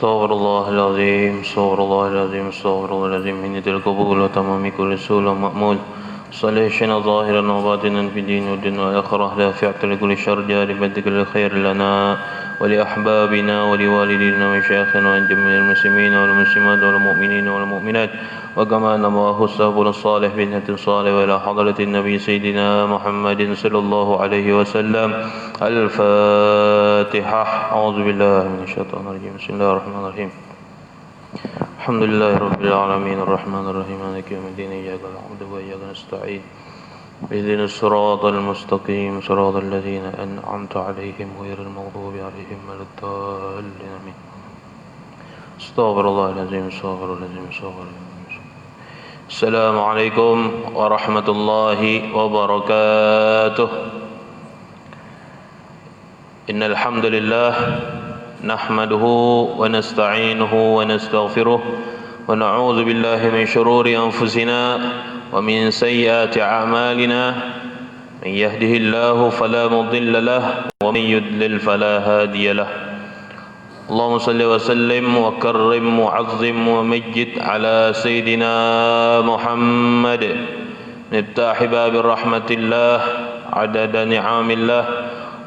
استغفر الله العظيم استغفر الله العظيم استغفر الله العظيم من القبول وتمام كل سؤال ومأمول صليحنا ظاهرا وباطنا في الدين والدنيا والآخرة لا فعل لكل شر جالبا كل خير لنا ولأحبابنا ولوالدينا ومشايخنا وعن جميع المسلمين والمسلمات والمؤمنين والمؤمنات وكما نباه السابق الصالح بنة صالح وإلى حضرة النبي سيدنا محمد صلى الله عليه وسلم. الفاتحة. أعوذ بالله من الشيطان الرجيم. بسم الله الرحمن الرحيم. الحمد لله رب العالمين الرحمن الرحيم مالك يوم الدين إياك نعبد وإياك نستعين اهدنا الصراط المستقيم صراط الذين أنعمت عليهم غير المغضوب عليهم ولا الضالين آمين. استغفر الله العظيم استغفر الله العظيم استغفر الله. السلام عليكم ورحمة الله وبركاته. إن الحمد لله نحمده ونستعينه ونستغفره ونعوذ بالله من شرور أنفسنا ومن سيئات أعمالنا. من يهده الله فلا مضل له ومن يضلل فلا هادي له. اللهم صل وسلم وكرم وعظم ومجد على سيدنا محمد مفتاح باب رحمة الله عدد نعم الله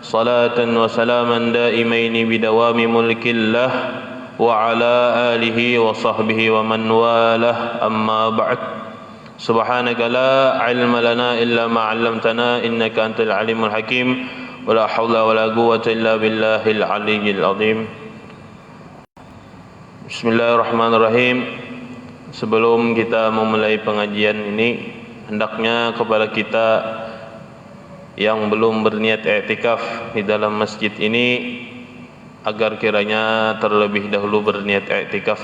صلاة وسلاما دائمين بدوام ملك الله وعلى آله وصحبه ومن والاه. أما بعد سبحانك لا علم لنا إلا ما علمتنا إنك أنت العليم الحكيم ولا حول ولا قوة إلا بالله العلي العظيم. Bismillahirrahmanirrahim. Sebelum kita memulai pengajian ini, hendaknya kepada kita yang belum berniat i'tikaf di dalam masjid ini agar kiranya terlebih dahulu berniat i'tikaf.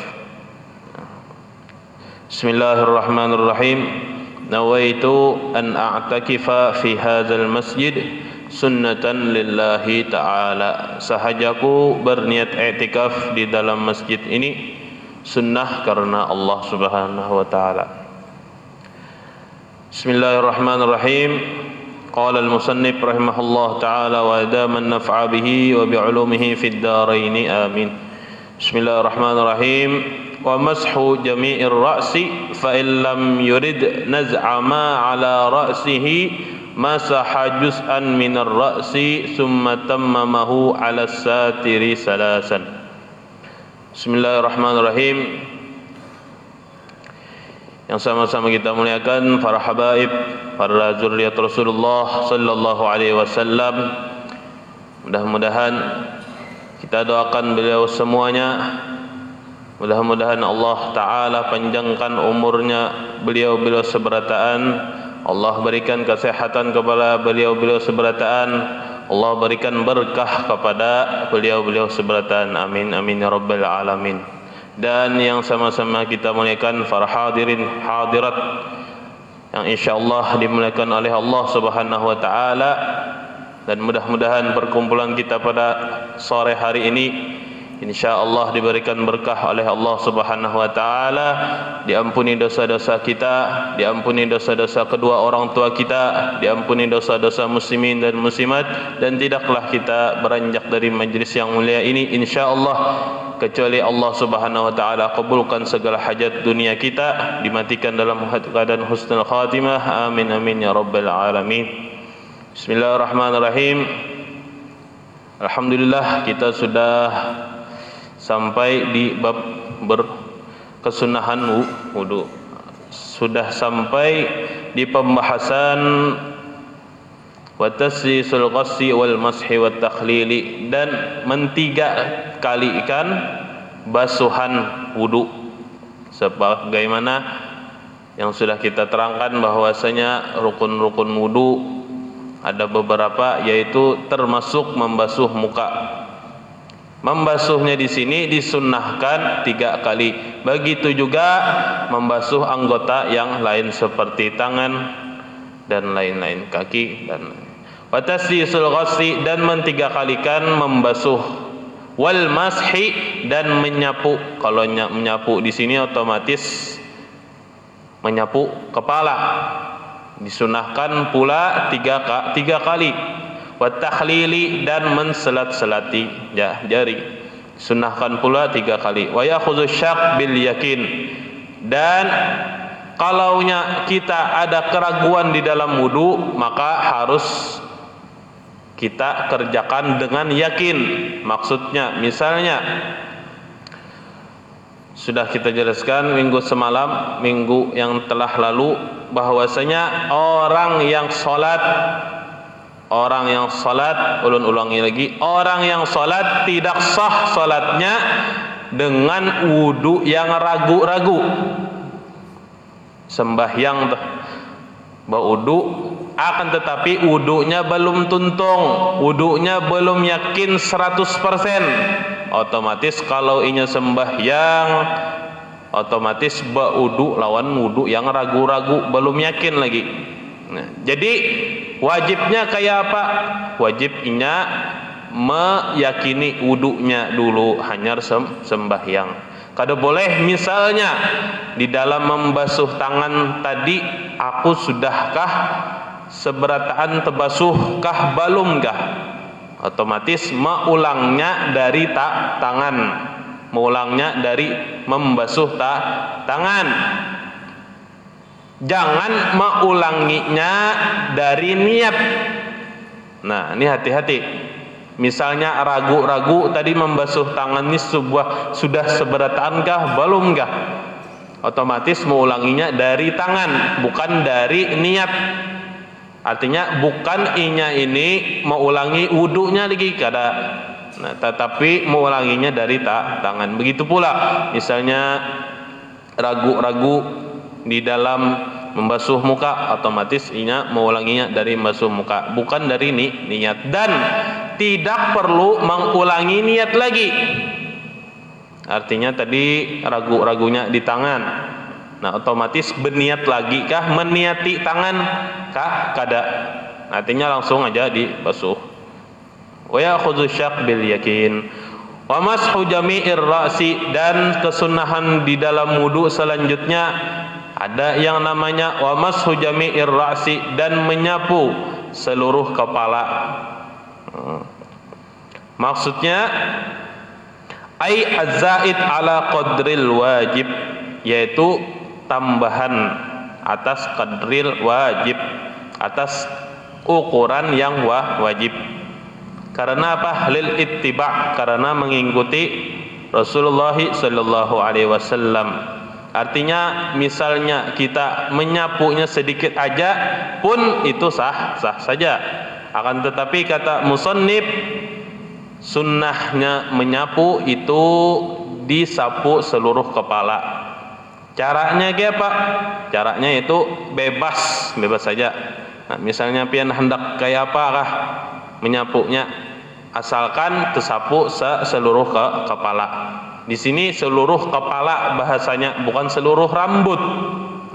Bismillahirrahmanirrahim. Nawaitu an a'takifa fi hadzal masjid sunnatan lillahi ta'ala. Sahajaku berniat i'tikaf di dalam masjid ini sunnah karena Allah Subhanahu wa taala. Bismillahirrahmanirrahim. Qala al-musannif rahimahullah ta'ala wa adama an-naf'a bihi wa bi'ulumihi fid darain amin. Bismillahirrahmanirrahim. Wa mashu jami'ir ra'si fa in lam yurid naz'a ma 'ala ra'sihi masaha juz'an minar ra'si thumma tammamahu 'ala as-satiri salasan. Bismillahirrahmanirrahim. Yang sama-sama kita muliakan para habaib, para zuriat Rasulullah sallallahu alaihi wasallam. Mudah-mudahan kita doakan beliau semuanya. Mudah-mudahan Allah Ta'ala panjangkan umurnya beliau-beliau seberataan. Allah berikan kesehatan kepada beliau-beliau seberataan. Allah berikan berkah kepada beliau-beliau seberataan. Amin amin ya rabbal alamin. Dan yang sama-sama kita muliakan para hadirin hadirat yang insyaallah dimuliakan oleh Allah Subhanahu wa taala. Dan mudah-mudahan perkumpulan kita pada sore hari ini insyaallah diberikan berkah oleh Allah Subhanahu wa taala, diampuni dosa-dosa kita, diampuni dosa-dosa kedua orang tua kita, diampuni dosa-dosa muslimin dan muslimat, dan tidaklah kita beranjak dari majlis yang mulia ini insyaallah kecuali Allah Subhanahu wa taala kabulkan segala hajat dunia kita, dimatikan dalam keadaan husnul khatimah. Amin amin ya rabbal alamin. Bismillahirrahmanirrahim. Alhamdulillah kita sudah sampai di bab berkesunahan wudu. Sudah sampai di pembahasan wa tasyisul qassi wal mashi wat takhlili, dan mentiga kalikan basuhan wudu sebagaimana yang sudah kita terangkan bahwasanya rukun-rukun wudu ada beberapa, yaitu termasuk membasuh muka. Membasuhnya di sini disunnahkan 3 kali. Begitu juga membasuh anggota yang lain seperti tangan dan lain-lain, kaki dan wa tasyisul ghassi, dan mentiga kalikan membasuh, wal mashi, dan menyapu. Kalau menyapu di sini otomatis menyapu kepala. Disunahkan pula 3 kali. Wa takhlili, dan menselat-selati jari. Sunnahkan pula 3 kali. Wa yakhudhu syak bil yakin. Dan kalaunya kita ada keraguan di dalam wudu, maka harus kita kerjakan dengan yakin. Maksudnya, misalnya sudah kita jelaskan minggu semalam, minggu yang telah lalu, bahwasanya orang yang salat, ulun ulangi lagi, orang yang salat tidak sah salatnya dengan wudu yang ragu-ragu. Sembahyang berwudu, akan tetapi wudunya belum tuntung, wudunya belum yakin 100%. Otomatis kalau inya sembahyang, otomatis berwudu lawan wudu yang ragu-ragu, belum yakin lagi. Nah, jadi wajibnya kayak apa? Wajib inya meyakini wudunya dulu, hanya sembahyang. Kada boleh misalnya di dalam membasuh tangan tadi, aku sudahkah seberataan terbasuhkah belumkah? Otomatis mengulangnya dari tangan, mengulangnya dari membasuh tangan. Jangan mengulanginya dari niat. Nah, ini hati-hati. Misalnya ragu-ragu tadi membasuh tangan ini sudah seberataankah belumkah? Otomatis mengulanginya dari tangan, bukan dari niat. Artinya bukan inya ini mengulangi wudunya lagi kada. Nah, tetapi mengulanginya dari tangan. Begitu pula misalnya ragu-ragu di dalam membasuh muka, otomatis inya mengulanginya dari membasuh muka, bukan dari niat. Dan tidak perlu mengulangi niat lagi. Artinya tadi ragu-ragunya di tangan, nah otomatis berniat lagi kah, meniati tangan kah? Kada. Artinya langsung aja dibasuh. Wa yakhudhu syak bil yakin. Wa mashu jami'ir ra'si. Dan kesunahan di dalam wudu selanjutnya ada yang namanya wa mashu jami'ir ra'si, dan menyapu seluruh kepala. Maksudnya ai az-zaid ala qadril wajib, yaitu tambahan atas qadril wajib, atas ukuran yang wajib. Karena apa? Lil ittiba', karena mengikuti Rasulullah sallallahu alaihi wasallam. Artinya misalnya kita menyapunya sedikit aja pun itu sah saja. Akan tetapi kata musannif, sunnahnya menyapu itu disapu seluruh kepala. Caranya kayak apa? Caranya itu bebas saja. Nah, misalnya pian hendak kayak apakah menyapunya, asalkan tersapu seluruh kepala. Di sini seluruh kepala bahasanya, bukan seluruh rambut.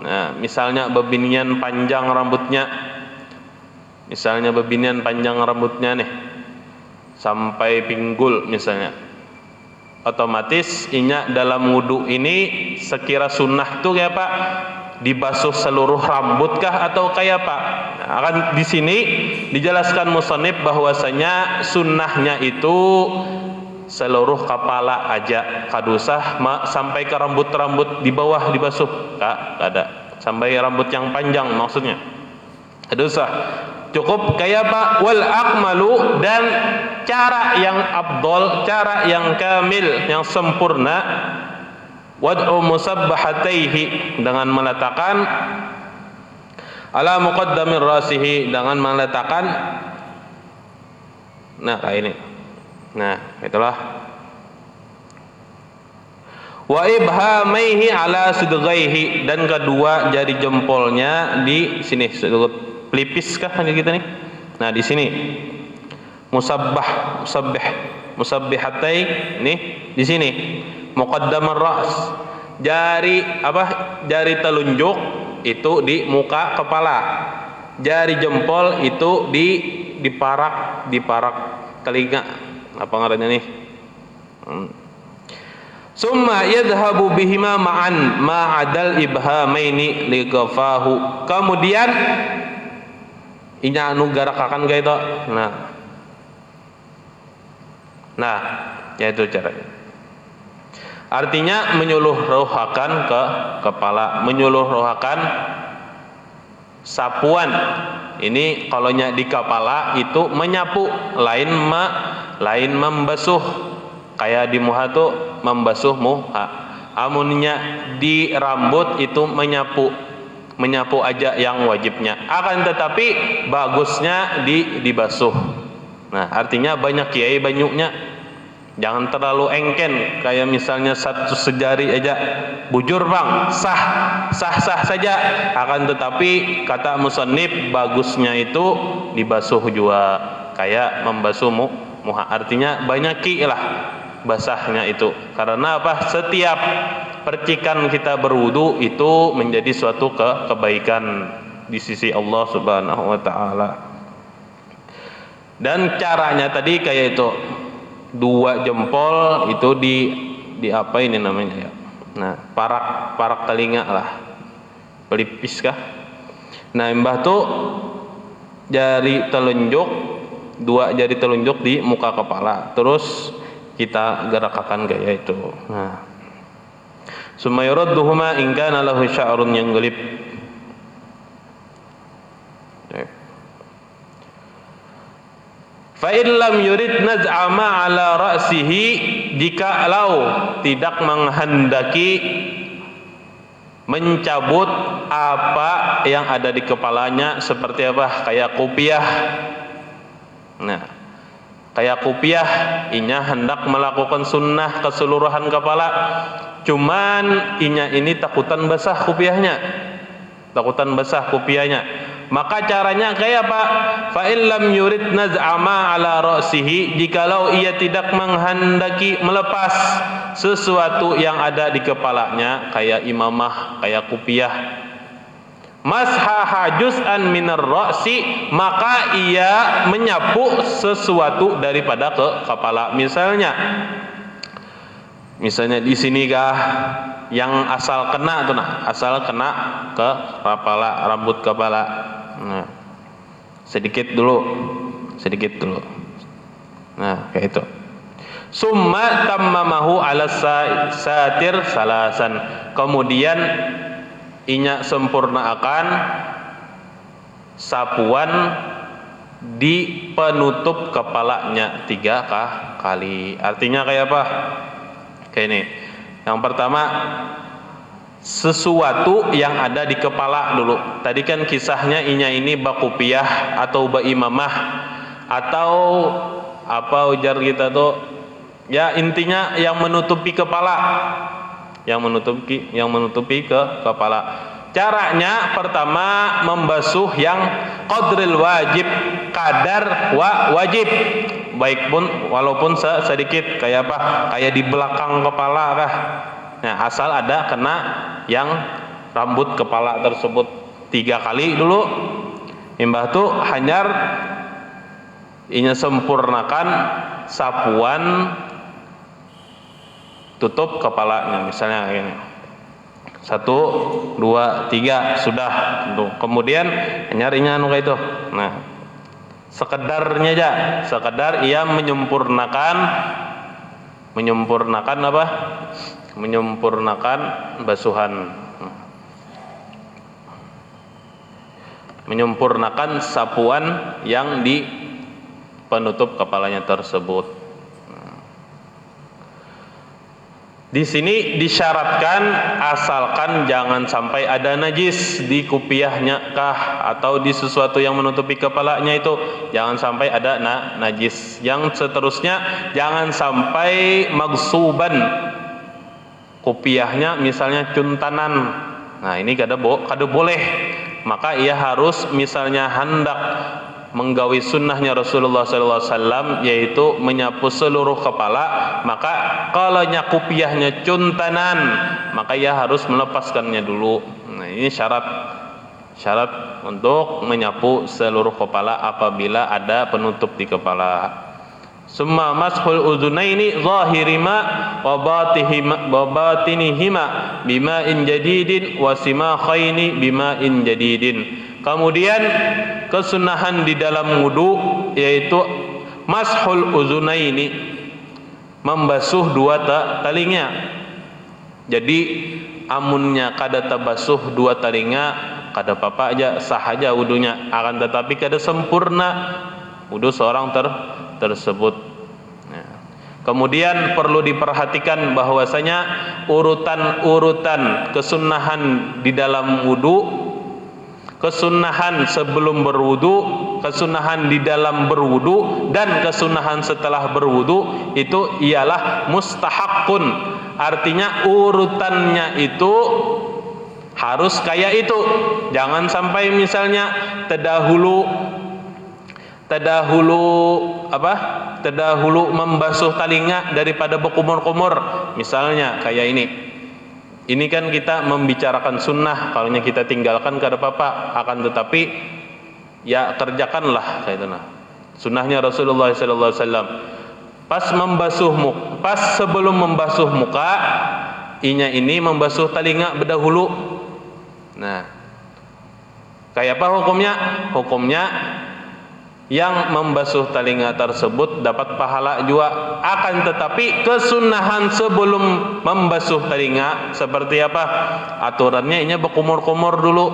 Nah, misalnya bebinian panjang rambutnya, nih sampai pinggul misalnya, otomatis inya dalam wudu ini sekira sunnah tuh kayak apa? Dibasuh seluruh rambut kah atau kayak apa? Nah, akan di sini dijelaskan musannif bahwasanya sunnahnya itu seluruh kepala aja, kadusah sampai ke rambut-rambut di bawah dibasuh, kada. Sampai rambut yang panjang maksudnya, kadusah. Cukup kayak apa? Wal akmalu, dan cara yang afdal, cara yang kamil, yang sempurna, wad'u musabbahataihi, dengan meletakkan ala muqaddamir rasihi, dengan meletakkan, nah kayak ini. Nah, itulah. Wa ibhamaihi ala sudghaihi, dan kedua jari jempolnya di sini, pelipis kah kita nih? Nah, di sini. Musabbihatai nih di sini. Muqaddamar ras. Jari telunjuk itu di muka kepala. Jari jempol itu di parak telinga. Apa ngarannya nih? Summa yadhhabu bihima ma'an ma'adal ibhamaini liqafahu. Kemudian inya anu garakakan kayak itu. Nah, ya itu caranya. Artinya menyuluruhakan ke kepala, menyuluruhakan sapuan. Ini kalonya di kepala itu menyapu, lain membasuh. Kayak di muha tuh membasuh muha. Amunnya di rambut itu menyapu aja yang wajibnya. Akan tetapi bagusnya dibasuh. Nah, artinya banyak kiai banyaknya. Jangan terlalu engken, kayak misalnya satu sejari aja, bujur bang, sah saja. Akan tetapi kata musannif bagusnya itu dibasuh juga, kayak membasuh muha. Artinya banyaki lah basahnya itu. Karena apa? Setiap percikan kita berwudu itu menjadi suatu kebaikan di sisi Allah Subhanahu wa taala. Dan caranya tadi kayak itu, 2 jempol itu di apa ini namanya ya? Nah, parak telinga lah. Pelipis kah? Nah, mbah tuh jari telunjuk, 2 jari telunjuk di muka kepala. Terus kita gerakkan gaya itu. Nah, sumayuradduhuma in kana lahu sya'run yanglib. Fa in lam yurid naz'a ma 'ala ra'sihi, jikalau tidak menghendaki mencabut apa yang ada di kepalanya, seperti apa? Kayak kopiah. Nah, kayak kopiah, inya hendak melakukan sunnah keseluruhan kepala, cuman inya ini takutan basah kopiahnya, maka caranya kayak apa? Fa in lam yurid naz'a ma 'ala ra'sihi, jikalau ia tidak menghendaki melepas sesuatu yang ada di kepalanya, kayak imamah, kayak kopiah, mashaha juz'an minar ra'si, maka ia menyapu sesuatu daripada ke kepala. Misalnya di sini kah yang asal kena tuh, nah, asal kena ke kepala, rambut kepala. Nah, sedikit dulu. Nah, kayak itu. Summa tammamahu 'ala satir salasan. Kemudian inya sempurnakan sapuan di penutup kepalanya 3 kali. Artinya kayak apa? Kayak ini. Yang pertama, sesuatu yang ada di kepala dulu. Tadi kan kisahnya inya ini bakupiah atau baimamah atau apa ujar kita tuh, ya intinya yang menutupi kepala, yang menutupi ke kepala. Caranya pertama membasuh yang qadril wajib, kadar wajib, baik pun walaupun sedikit, kayak apa? Kayak di belakang kepala kah? Nah, asal ada kena yang rambut kepala tersebut 3 kali dulu. Imbah tuh hanyar inya sempurnakan sapuan tutup kepalanya, misalnya ini 1, 2, 3 sudah tuh. Kemudian hanyar inya anu kayak itu. Nah, sekedarnya aja, sekedar ia menyempurnakan apa? Menyempurnakan basuhan, menyempurnakan sapuan yang di penutup kepalanya tersebut. Di sini disyaratkan asalkan jangan sampai ada najis di kupiahnya kah atau di sesuatu yang menutupi kepalanya itu, jangan sampai ada najis. Yang seterusnya jangan sampai magsuban, kupiahnya misalnya cuntanan. Nah, ini kada boleh. Maka ia harus misalnya hendak menggawi sunnahnya Rasulullah SAW, yaitu menyapu seluruh kepala, maka kalau kupiahnya cuntanan, maka ia harus melepaskannya dulu. Nah, ini syarat untuk menyapu seluruh kepala apabila ada penutup di kepala. Summa mashul udhunaini zahirima wa batinihima bima'in jadidin wa simakhaini bima'in jadidin. Kemudian kesunahan di dalam wudu yaitu mashul udhunaini, membasuh 2 telinga. Jadi amunnya kada tabasuh dua telinga, kada apa aja, sah aja wudunya. Akan tetapi kada sempurna wudu seorang tersebut. Kemudian perlu diperhatikan bahwasanya urutan-urutan kesunahan di dalam wudu, kesunahan sebelum berwudu, kesunahan di dalam berwudu, dan kesunahan setelah berwudu itu ialah mustahaqqun. Artinya urutannya itu harus kayak itu. Jangan sampai misalnya terdahulu membasuh telinga daripada berkumur-kumur, misalnya kayak ini. Ini kan kita membicarakan sunnah, kalau kita tinggalkan kada apa-apa, akan tetapi ya kerjakanlah kayak itu nah. Sunnahnya Rasulullah sallallahu alaihi wasallam. Pas sebelum membasuh muka, inya ini membasuh telinga berdahulu. Nah, kayak apa hukumnya? Hukumnya yang membasuh telinga tersebut dapat pahala juga. Akan tetapi kesunahan sebelum membasuh telinga seperti apa? Aturannya inya berkumur-kumur dulu.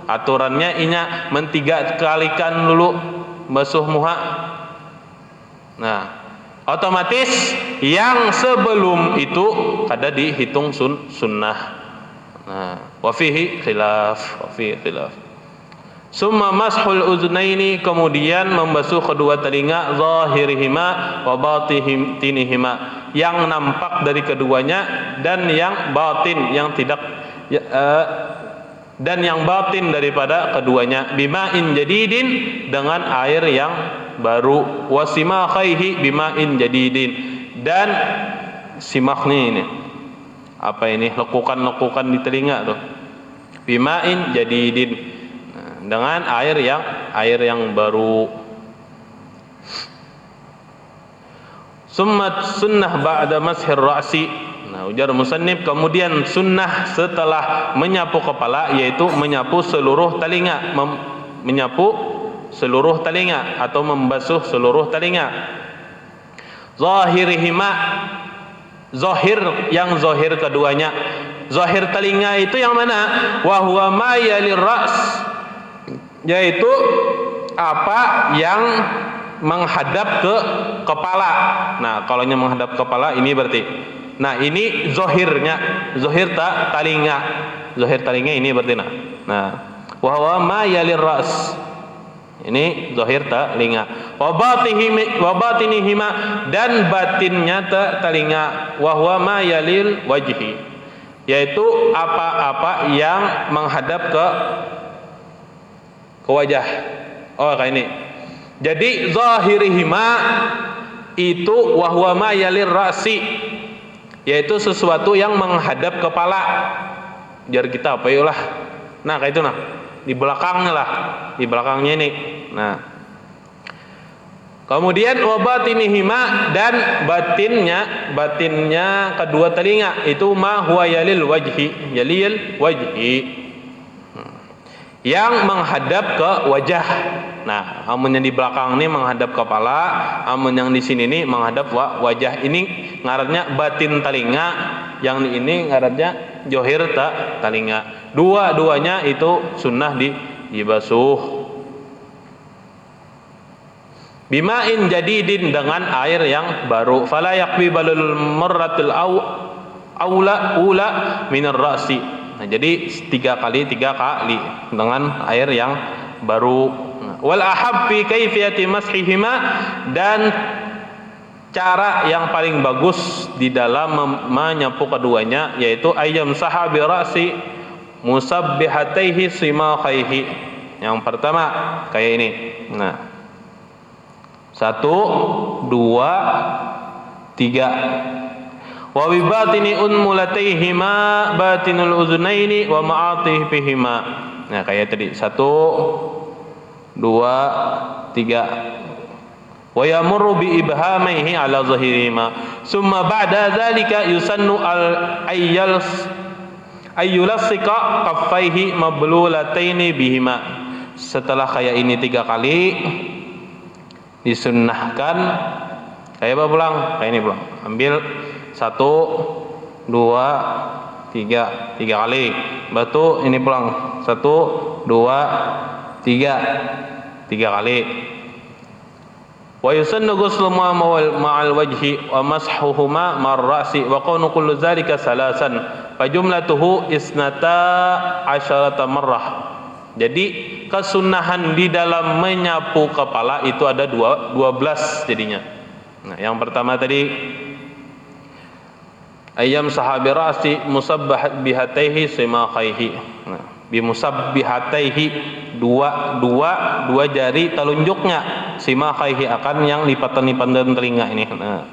Aturannya inya mentiga kalikan dulu basuh muka. Nah, otomatis yang sebelum itu kada dihitung sunnah. Nah, wa fihi khilaf. Summa mashul uznaini, kemudian membasuh kedua telinga, zahirihima wa batinihima, yang nampak dari keduanya dan yang batin, yang tidak dan yang batin daripada keduanya, bima'in jadidin, dengan air yang baru, wasimakhaihi bima'in jadidin, dan simaknya ini apa ini, lekukan di telinga tuh, bima'in jadidin, dengan air yang baru. Sunnah ba'da mashir ra'si. Nah, ujar musannif, kemudian sunnah setelah menyapu kepala, yaitu menyapu seluruh telinga, menyapu seluruh telinga atau membasuh seluruh telinga. Zahirihima, zahir keduanya. Zahir telinga itu yang mana? Wa huwa ma yalir ra's, yaitu apa yang menghadap ke kepala. Nah, kalau yang menghadap kepala ini berarti, nah ini zohirnya, zohir telinga, zohir telinga ini berarti nah wa huwa ma yalir ras, ini zohir telinga. Wa batinihima, dan batinnya telinga, wa huwa ma yalil wajhi, yaitu apa-apa yang menghadap ke wajah. Oh, kayak ini. Jadi zahirihima itu wa huwa ma yalir ra'si, yaitu sesuatu yang menghadap kepala. Jar kita apa yulah. Nah, kayak itu nah. Di belakangnya lah, di belakangnya ini. Nah. Kemudian wa batinihima, dan batinnya kedua telinga itu ma huwa yalil wajhi, yang menghadap ke wajah. Nah, amun yang di belakang ini menghadap kepala, amun yang di sini ini menghadap wajah. Ini ngarannya batin telinga, yang ini ngarannya johir telinga. Dua-duanya itu sunnah dibasuh. Bima'in jadidin, dengan air yang baru. Fala yakfi balul marratil ula minar ra'si. Nah, jadi 3 kali dengan air yang baru. Wal ahab fi kaifiyati mashihima, dan cara yang paling bagus di dalam menyapu keduanya, yaitu ayyam sahabi ra'si musabbihataihi simakhaihi. Yang pertama kayak ini. Nah, 1, 2, 3. Wa bi batini unmulataihima batinul uznaini wa ma'atihima. Nah, kayak tadi 1, 2, 3. Wa yamurru bi ibhamaihi ala zahirihima. Summa ba'da dzalika yusannu ayyulassika kaffaihi mablulataini bihima. Setelah kayak ini 3 kali, disunnahkan kayak apa pulang? Kayak ini pulang. Ambil 1, 2, tiga kali. Batu ini pulang 1, 2, 3 kali. Wa yusannu ghuslu ma'al wajhi wa mashuhuma mar-ra'si wa qawnu kullu dzalika salasan fa jumlatuhu isnata asyarata marrah. Jadi kesunahan di dalam menyapu kepala itu ada 12 jadinya. Nah, yang pertama tadi ayyam sahabi ra'si musabbihataihi simakhaihi. Nah, bi musabbihataihi dua jari telunjuknya, simakhaihi akan yang lipatan-lipatan telinga ini. Nah,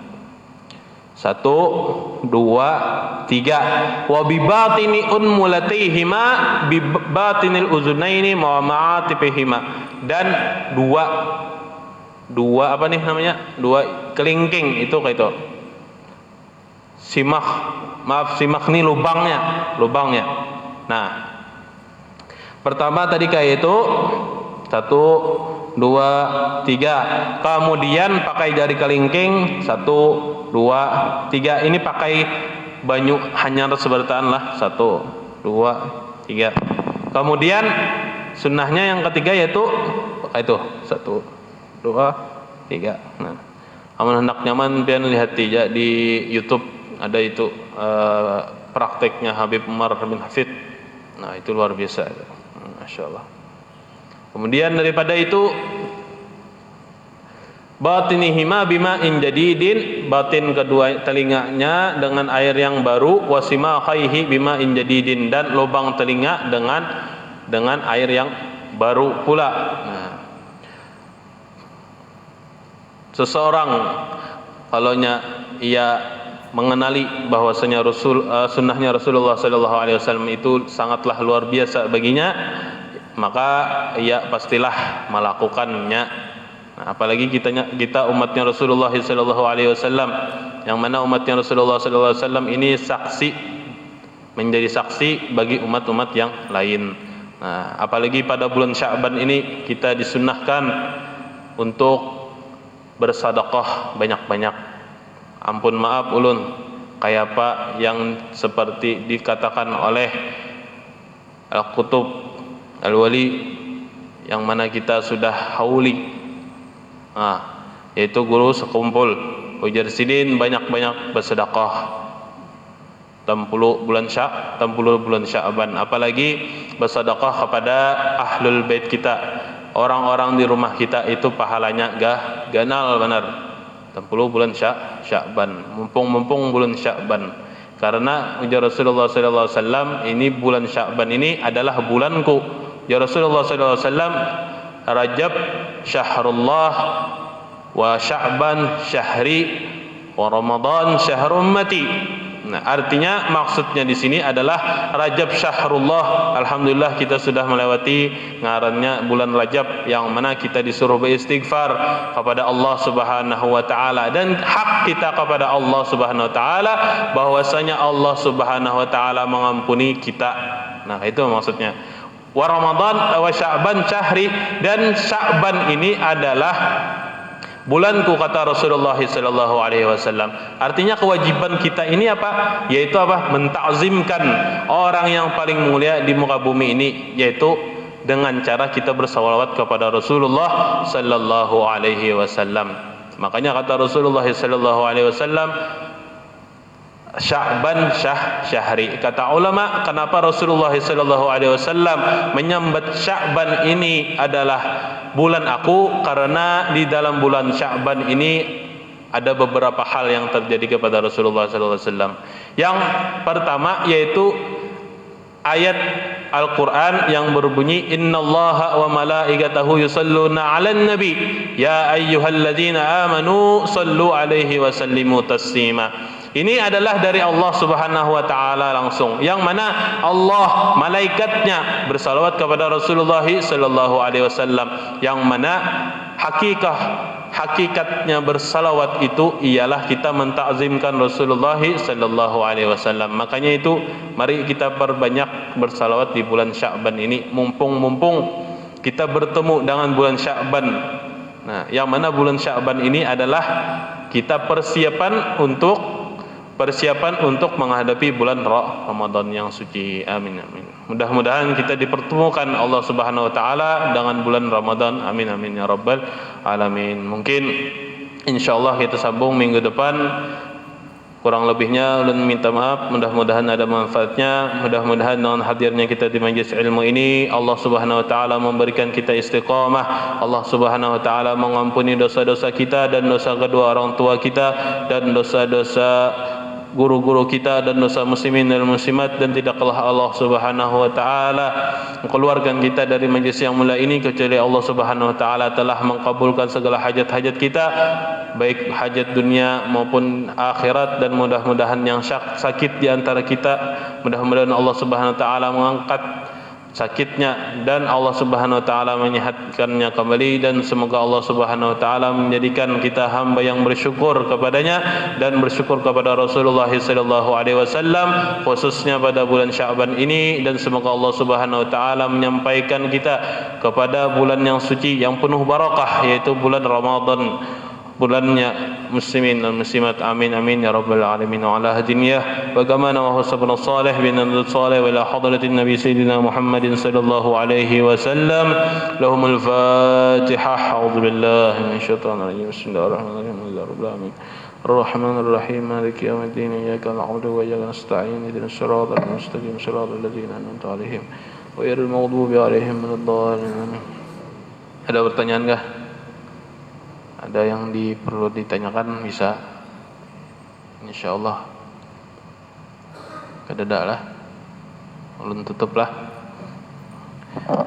1, 2, 3. Wa bi batini unmulatihima bi batinil uzunaini wa ma'atifihima. Dan dua apa nih namanya? 2 kelingking itu kayak itu. Simak ini lubangnya. Nah, pertama tadi kayak itu 1, 2, 3. Kemudian pakai jari kelingking 1, 2, 3. Ini pakai banyu hanyar sebertaan lah 1, 2, 3. Kemudian sunnahnya yang ketiga yaitu pakai itu 1, 2, 3. Nah, amun hendak nyaman pian lihat di YouTube ada itu prakteknya Habib Umar bin Hafid. Nah, itu luar biasa. Masya Allah. Kemudian daripada itu batinihima bima'in jadidin, batin kedua telinganya dengan air yang baru, wasima khaihi bima'in jadidin, dan lubang telinga dengan air yang baru pula. Nah, seseorang kalaunya ia mengenali bahwasanya sunnahnya Rasulullah sallallahu alaihi wasallam itu sangatlah luar biasa baginya, maka ia pastilah melakukannya. Nah, apalagi kita umatnya Rasulullah sallallahu alaihi wasallam, yang mana umatnya Rasulullah sallallahu alaihi wasallam ini menjadi saksi bagi umat-umat yang lain. Nah, apalagi pada bulan Sya'ban ini kita disunnahkan untuk bersedekah banyak-banyak. Ampun maaf ulun, kayak apa yang seperti dikatakan oleh Al-Qutub Al-Wali yang mana kita sudah hauli, yaitu guru sekumpul ujar sidin banyak-banyak bersedekah 60 bulan Sya'ban, apalagi bersedekah kepada ahlul bait kita, orang-orang di rumah kita, itu pahalanya ganal benar. 60 bulan Sya'ban, mumpung bulan Sya'ban, karena ujar Rasulullah sallallahu alaihi wasallam, ini bulan Sya'ban ini adalah bulanku. Ya Rasulullah sallallahu alaihi wasallam, Rajab syahrullah wa Sya'ban syahri wa Ramadan syahrul ummati. Nah, artinya maksudnya di sini adalah Rajab syahrullah. Alhamdulillah kita sudah melewati ngarannya bulan Rajab, yang mana kita disuruh beristighfar kepada Allah Subhanahu wa taala, dan hak kita kepada Allah Subhanahu wa taala bahwasanya Allah Subhanahu wa taala mengampuni kita. Nah, itu maksudnya. Wa Ramadan wa Sya'ban syahri, dan Sya'ban ini adalah bulanku, kata Rasulullah sallallahu alaihi wasallam. Artinya kewajiban kita ini apa? Yaitu apa? Mentakzimkan orang yang paling mulia di muka bumi ini, yaitu dengan cara kita bersalawat kepada Rasulullah sallallahu alaihi wasallam. Makanya kata Rasulullah sallallahu alaihi wasallam, Sya'ban syahri. Kata ulama, kenapa Rasulullah sallallahu alaihi wasallam menyambat Sya'ban ini adalah bulan aku? Karena di dalam bulan Sya'ban ini ada beberapa hal yang terjadi kepada Rasulullah sallallahu alaihi wasallam. Yang pertama yaitu ayat Al-Qur'an yang berbunyi, innallaha wa malaikatahu yusalluna 'alan nabi ya ayyuhalladzina amanu sallu 'alaihi wa sallimu taslima. Ini adalah dari Allah Subhanahu wa taala langsung, yang mana Allah malaikatnya bersalawat kepada Rasulullah sallallahu alaihi wasallam, yang mana hakikatnya bersalawat itu ialah kita mentakzimkan Rasulullah sallallahu alaihi wasallam. Makanya itu mari kita perbanyak bersalawat di bulan Sya'ban ini, mumpung kita bertemu dengan bulan Sya'ban. Nah, yang mana bulan Sya'ban ini adalah kita persiapan untuk persiapan untuk menghadapi bulan Ramadan yang suci. Amin amin. Mudah-mudahan kita dipertemukan Allah Subhanahu wa taala dengan bulan Ramadan. Amin amin ya rabbal alamin. Mungkin insyaallah kita sambung minggu depan. Kurang lebihnya ulun minta maaf, mudah-mudahan ada manfaatnya. Mudah-mudahan dengan hadirnya kita di majlis ilmu ini Allah Subhanahu wa taala memberikan kita istiqamah. Allah Subhanahu wa taala mengampuni dosa-dosa kita dan dosa kedua orang tua kita dan dosa-dosa guru-guru kita dan dosa muslimin dan muslimat, dan tidaklah Allah Subhanahu wa taala mengeluarkan kita dari majlis yang mulia ini kecuali Allah Subhanahu wa taala telah mengabulkan segala hajat-hajat kita, baik hajat dunia maupun akhirat. Dan mudah-mudahan yang sakit di antara kita, mudah-mudahan Allah Subhanahu wa taala mengangkat sakitnya dan Allah Subhanahu wa taala menyehatkannya kembali, dan semoga Allah Subhanahu wa taala menjadikan kita hamba yang bersyukur kepadanya dan bersyukur kepada Rasulullah sallallahu alaihi wasallam khususnya pada bulan Sya'ban ini, dan semoga Allah Subhanahu wa taala menyampaikan kita kepada bulan yang suci yang penuh barakah, yaitu bulan Ramadan, bulannya muslimin dan muslimat. Amin amin ya rabbal alamin. Wa ala hadiniyah bagaimana wa husabna salih bin salih wa ila hadratin nabi sayyidina Muhammadin sallallahu alaihi wasallam. Lahumul fatihah. A'udzu billahi minasyaitonir rajim. Bismillahirrahmanirrahim. Alhamdulillahirabbil alamin. Arrahmanir rahim. Maliki yaumiddin. Iyyaka na'budu wa iyyaka nasta'in. Ihdinas siratal mustaqim. Siratal ladzina an'amta 'alaihim ghairil maghdubi 'alaihim waladdallin. Ada pertanyaan enggak? Ada yang perlu ditanyakan bisa, insyaallah. Kedadak lah, ulun tutup lah.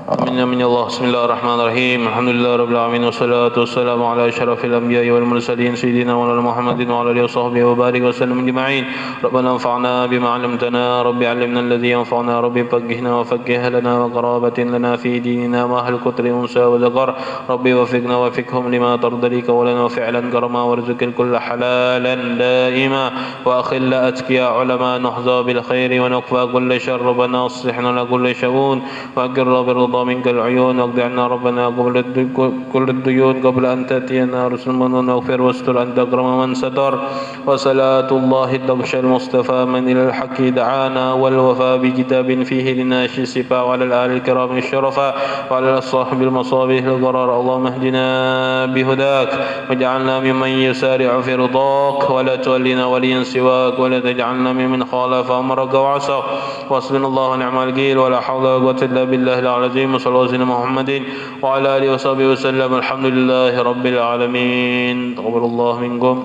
Amin amin ya Allah. Bismillahirrahmanirrahim. Alhamdulillahirabbil alamin wassalatu wassalamu ala asyrafil anbiya'i wal mursalin sayyidina wa Muhammadin wa ala alihi washabbihi wa barik wa sallam ajma'in. Rabbana anfa'na bima 'allamtana, rabbi 'allimna alladhi yanfa'una, rabbi faqqihna wa faqqih lana wa qarabatin lana fi dinina ma hal qutri unsa wa dhakar, rabbi wafiqna wa fiqhum lima tardalika wa lana fi'lan karama warzuqil kull halalan daima wa akhilla atqiya ulama nahza bil khairi wa naqfa kull sharr, rabbana aslihna la kull shawun wa بالرضا منك العيون واقض عنا ربنا كل الديون قبل أن تأتينا رسل من واغفر واستر أنت أكرم من ستر. وصلاة الله تغشى المصطفى من إلى الحق دعانا والوفاء بكتاب فيه لناشي السفاء وعلى الآل الكرام الشرفاء وعلى الصاحب المصابيح الغرار. اللهم اهدنا بهداك واجعلنا ممن يسارع في رضاك ولا تولنا وليا سواك ولا تجعلنا ممن خالف أمرك وعصاك. واصبنا الله ونعم الوكيل ولا حول ولا قوة إلا بالله العظيم. صلى الله عليه محمد وعلى آله وصحبه وسلم. الحمد لله رب العالمين. تقبل الله منكم.